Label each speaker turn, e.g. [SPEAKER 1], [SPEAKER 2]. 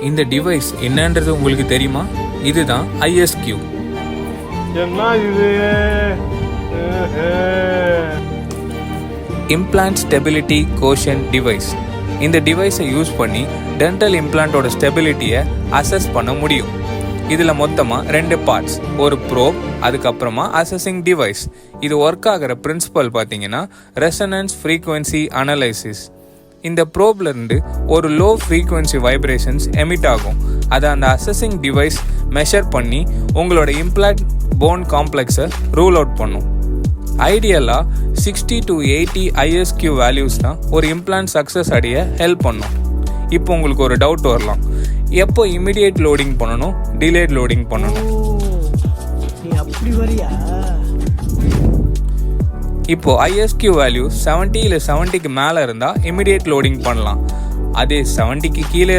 [SPEAKER 1] இந்த டிவைஸ் என்னன்றது உங்களுக்கு தெரியுமா? இதுதான் ISQ.
[SPEAKER 2] என்ன இது?
[SPEAKER 1] இம்ப்ளான்ட் ஸ்டெபிலிட்டி கோஷன் டிவைஸ். இந்த டிவைஸை யூஸ் பண்ணி டென்டல் இம்ப்ளான்ட்டோட ஸ்டெபிலிட்டியை அசஸ் பண்ண முடியும். இதில் மொத்தமாக 2 பார்ட்ஸ், ஒரு ப்ரோப், அதுக்கப்புறமா அசஸிங் டிவைஸ். இது ஒர்க் ஆகிற பிரின்சிபல் பார்த்தீங்கன்னா ரெசனன்ஸ் ஃப்ரீக்வன்சி அனலைசிஸ். இந்த ப்ரோப்லேருந்து ஒரு லோ ஃப்ரீக்வன்சி வைப்ரேஷன்ஸ் எமிட் ஆகும். அதை அந்த அசஸிங் டிவைஸ் மெஷர் பண்ணி உங்களோட இம்ப்ளான்ட் போன் காம்ப்ளெக்ஸை ரூல் அவுட் பண்ணும். ஐடியலாக 60 to 80 ISQ வேல்யூஸ் தான் ஒரு இம்ப்ளான்ட் சக்ஸஸ் அடைய ஹெல்ப் பண்ணும். இப்போ உங்களுக்கு ஒரு டவுட் வரலாம், எப்போ இமிடியேட் லோடிங் பண்ணணும், டிலேட் லோடிங் பண்ணணும்? இப்போ ISQ வேல்யூ 70 இல்லை 70க்கு மேலே இருந்தால் இமிடியேட் லோடிங் பண்ணலாம். அதே 70க்கு கீழே